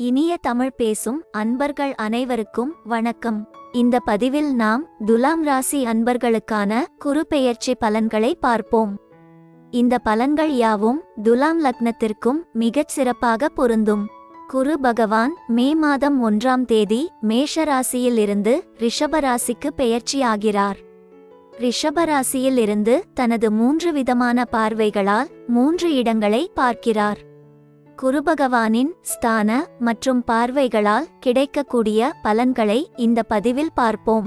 இனிய தமிழ் பேசும் அன்பர்கள் அனைவருக்கும் வணக்கம். இந்த பதிவில் நாம் துலாம் ராசி அன்பர்களுக்கான குருபெயர்ச்சி பலன்களை பார்ப்போம். இந்த பலன்கள் யாவும் துலாம் லக்னத்திற்கும் மிகச் சிறப்பாக பொருந்தும். குரு பகவான் மே மாதம் 1ஆம் தேதி மேஷ ராசியில் இருந்து ரிஷப ராசிக்கு பெயர்ச்சியாகிறார். ரிஷப ராசியில் இருந்து தனது 3 விதமான பார்வைகளால் 3 இடங்களை பார்க்கிறார். குருபகவானின் ஸ்தான மற்றும் பார்வைகளால் கிடைக்கக்கூடிய பலன்களை இந்த பதிவில் பார்ப்போம்.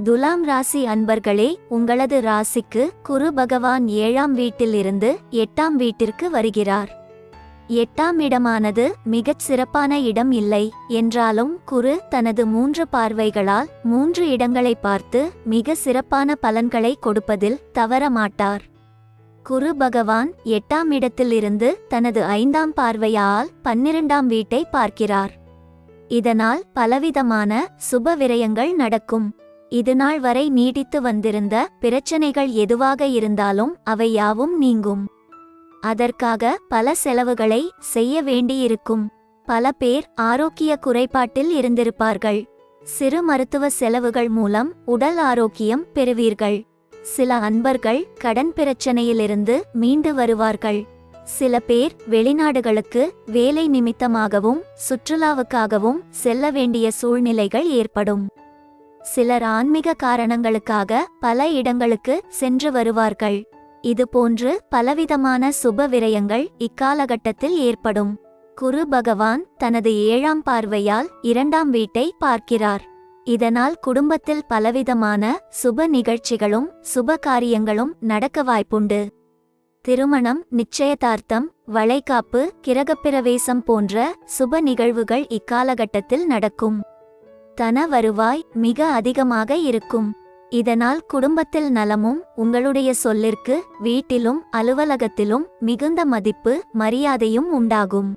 துலாம் ராசி அன்பர்களே, உங்களது ராசிக்கு குரு பகவான் 7ஆம் வீட்டில் இருந்து 8ஆம் வீட்டிற்கு வருகிறார். 8ஆம் இடமானது மிகச் சிறப்பான இடம் இல்லை என்றாலும் குரு தனது 3 பார்வைகளால் 3 இடங்களை பார்த்து மிக சிறப்பான பலன்களை கொடுப்பதில் தவறமாட்டார். குரு பகவான் 8ஆம் இடத்தில் இருந்து தனது 5ஆம் பார்வையால் 12ஆம் வீட்டை பார்க்கிறார். இதனால் பலவிதமான சுப விரயங்கள் நடக்கும். இதுநாள் வரை நீடித்து வந்திருந்த பிரச்சனைகள் எதுவாக இருந்தாலும் அவை யாவும் நீங்கும். அதற்காக பல செலவுகளை செய்ய வேண்டியிருக்கும். பல பேர் ஆரோக்கிய குறைபாட்டில் இருந்திருப்பார்கள். சிறு மருத்துவ செலவுகள் மூலம் உடல் ஆரோக்கியம் பெறுவீர்கள். சில அன்பர்கள் கடன் பிரச்சனையிலிருந்து மீண்டு வருவார்கள். சில பேர் வெளிநாடுகளுக்கு வேலை நிமித்தமாகவும் சுற்றுலாவுக்காகவும் செல்ல வேண்டிய சூழ்நிலைகள் ஏற்படும். சிலர் ஆன்மீக காரணங்களுக்காக பல இடங்களுக்கு சென்று வருவார்கள். இதுபோன்று பலவிதமான சுப விரயங்கள் இக்காலகட்டத்தில் ஏற்படும். குரு பகவான் தனது 7ஆம் பார்வையால் 2ஆம் வீட்டை பார்க்கிறார். இதனால் குடும்பத்தில் பலவிதமான சுப நிகழ்ச்சிகளும் சுப காரியங்களும் நடக்க வாய்ப்புண்டு. திருமணம், நிச்சயதார்த்தம், வளைகாப்பு, கிரகப்பிரவேசம் போன்ற சுப நிகழ்வுகள் இக்காலகட்டத்தில் நடக்கும். தன வருவாய் மிக அதிகமாக இருக்கும். இதனால் குடும்பத்தில் நலமும் உங்களுடைய சொல்லிற்கு வீட்டிலும் அலுவலகத்திலும் மிகுந்த மதிப்பு மரியாதையும் உண்டாகும்.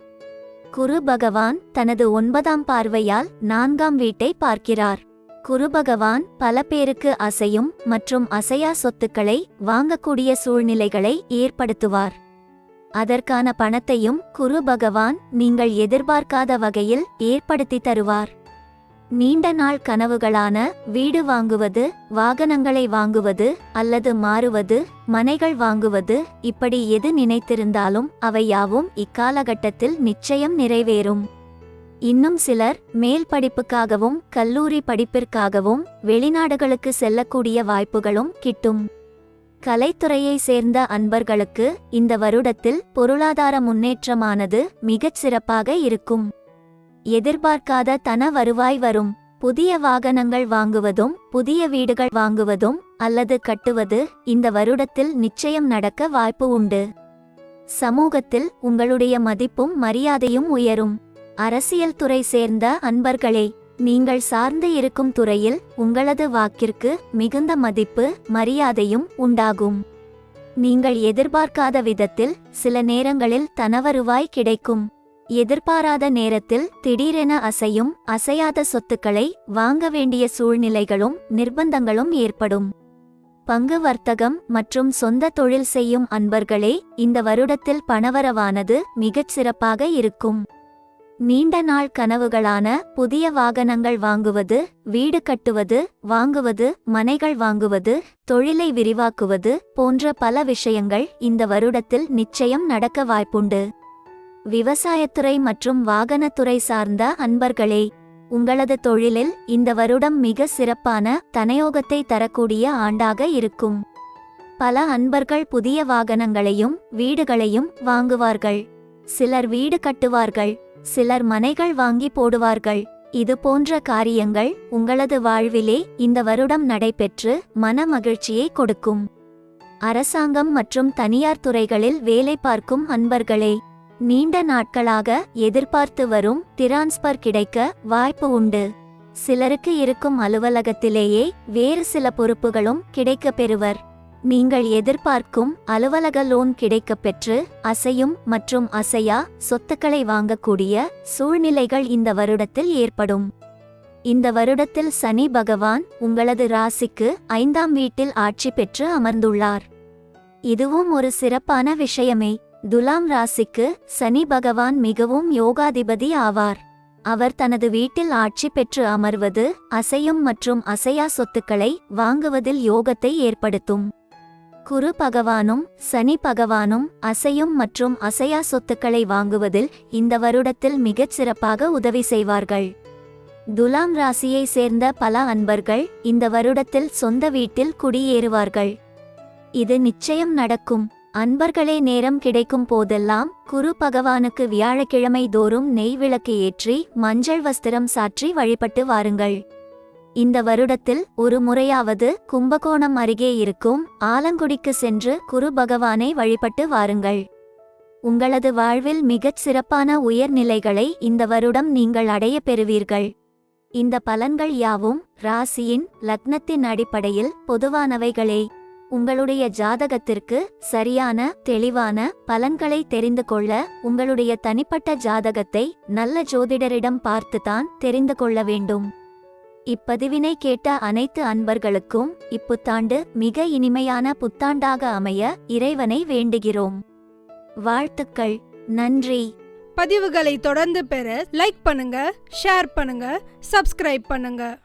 குரு பகவான் தனது 9ஆம் பார்வையால் 4ஆம் வீட்டை பார்க்கிறார். குரு பகவான் பல பேருக்கு அசையும் மற்றும் அசையா சொத்துக்களை வாங்கக்கூடிய சூழ்நிலைகளை ஏற்படுத்துவார். அதற்கான பணத்தையும் குரு பகவான் நீங்கள் எதிர்பார்க்காத வகையில் ஏற்படுத்தி தருவார். நீண்ட நாள் கனவுகளான வீடு வாங்குவது, வாகனங்களை வாங்குவது அல்லது மாறுவது, மனைகள் வாங்குவது, இப்படி எது நினைத்திருந்தாலும் அவை யாவும் இக்காலகட்டத்தில் நிச்சயம் நிறைவேறும். இன்னும் சிலர் மேல் படிப்புக்காகவும் கல்லூரி படிப்பிற்காகவும் வெளிநாடுகளுக்கு செல்லக்கூடிய வாய்ப்புகளும் கிட்டும். கலைத்துறையை சேர்ந்த அன்பர்களுக்கு இந்த வருடத்தில் பொருளாதார முன்னேற்றமானது மிகச் சிறப்பாக இருக்கும். எதிர்பார்க்காத தன வருவாய் வரும். புதிய வாகனங்கள் வாங்குவதும் புதிய வீடுகள் வாங்குவதும் அல்லது கட்டுவது இந்த வருடத்தில் நிச்சயம் நடக்க வாய்ப்பு உண்டு. சமூகத்தில் உங்களுடைய மதிப்பும் மரியாதையும் உயரும். அரசியல் துறை சேர்ந்த அன்பர்களே, நீங்கள் சார்ந்து இருக்கும் துறையில் உங்களது வாக்கிற்கு மிகுந்த மதிப்பு மரியாதையும் உண்டாகும். நீங்கள் எதிர்பார்க்காத விதத்தில் சில நேரங்களில் தனவருவாய் கிடைக்கும். எதிர்பாராத நேரத்தில் திடீரென அசையும் அசையாத சொத்துக்களை வாங்க வேண்டிய சூழ்நிலைகளும் நிர்பந்தங்களும் ஏற்படும். பங்கு வர்த்தகம் மற்றும் சொந்த தொழில் செய்யும் அன்பர்களே, இந்த வருடத்தில் பணவரவானது மிகச் சிறப்பாக இருக்கும். நீண்ட நாள் கனவுகளான புதிய வாகனங்கள் வாங்குவது, வீடு கட்டுவது, வாங்குவது, மனைகள் வாங்குவது, தொழிலை விரிவாக்குவது போன்ற பல விஷயங்கள் இந்த வருடத்தில் நிச்சயம் நடக்க வாய்ப்புண்டு. விவசாயத்துறை மற்றும் வாகனத்துறை சார்ந்த அன்பர்களே, உங்களது தொழிலில் இந்த வருடம் மிக சிறப்பான தனயோகத்தை தரக்கூடிய ஆண்டாக இருக்கும். பல அன்பர்கள் புதிய வாகனங்களையும் வீடுகளையும் வாங்குவார்கள். சிலர் வீடு கட்டுவார்கள். சிலர் மனைகள் வாங்கி போடுவார்கள். இது போன்ற காரியங்கள் உங்களது வாழ்விலே இந்த வருடம் நடைபெற்று மன மகிழ்ச்சியை கொடுக்கும். அரசாங்கம் மற்றும் தனியார் துறைகளில் வேலை பார்க்கும் அன்பர்களே, நீண்ட நாட்களாக எதிர்பார்த்து வரும் டிரான்ஸ்பர் கிடைக்க வாய்ப்பு உண்டு. சிலருக்கு இருக்கும் அலுவலகத்திலேயே வேறு சில பொறுப்புகளும் கிடைக்கப் பெறுவர். நீங்கள் எதிர்பார்க்கும் அலுவலக லோன் கிடைக்கப் பெற்று அசையும் மற்றும் அசையா சொத்துக்களை வாங்கக்கூடிய சூழ்நிலைகள் இந்த வருடத்தில் ஏற்படும். இந்த வருடத்தில் சனி பகவான் உங்களது ராசிக்கு 5ஆம் வீட்டில் ஆட்சி பெற்று அமர்ந்துள்ளார். இதுவும் ஒரு சிறப்பான விஷயமே. துலாம் ராசிக்கு சனி பகவான் மிகவும் யோகாதிபதி ஆவார். அவர் தனது வீட்டில் ஆட்சி பெற்று அமர்வது அசையும் மற்றும் அசையா சொத்துக்களை வாங்குவதில் யோகத்தை ஏற்படுத்தும். குரு பகவானும் சனி பகவானும் அசையும் மற்றும் அசையா சொத்துக்களை வாங்குவதில் இந்த வருடத்தில் மிகச் சிறப்பாக உதவி செய்வார்கள். துலாம் ராசியை சேர்ந்த பல அன்பர்கள் இந்த வருடத்தில் சொந்த வீட்டில் குடியேறுவார்கள். இது நிச்சயம் நடக்கும். அன்பர்களே, நேரம் கிடைக்கும் போதெல்லாம் குரு பகவானுக்கு வியாழக்கிழமை தோறும் நெய் விளக்கு ஏற்றி மஞ்சள் வஸ்திரம் சாற்றி வழிபட்டு வாருங்கள். இந்த வருடத்தில் ஒரு முறையாவது கும்பகோணம் அருகே இருக்கும் ஆலங்குடிக்கு சென்று குரு பகவானை வழிபட்டு வாருங்கள். உங்களது வாழ்வில் மிகச் சிறப்பான உயர்நிலைகளை இந்த வருடம் நீங்கள் அடைய பெறுவீர்கள். இந்த பலன்கள் யாவும் ராசியின் லக்னத்தின் அடிப்படையில் பொதுவானவைகளே. உங்களுடைய ஜாதகத்திற்கு சரியான தெளிவான பலன்களை தெரிந்து கொள்ள உங்களுடைய தனிப்பட்ட ஜாதகத்தை நல்ல ஜோதிடரிடம் பார்த்துதான் தெரிந்து கொள்ள வேண்டும். இப்பதிவினை கேட்ட அனைத்து அன்பர்களுக்கும் இப்புத்தாண்டு மிக இனிமையான புத்தாண்டாக அமைய இறைவனை வேண்டுகிறோம். வாழ்த்துக்கள். நன்றி. பதிவுகளை தொடர்ந்து பெற லைக் பண்ணுங்க, ஷேர் பண்ணுங்க, சப்ஸ்கிரைப் பண்ணுங்க.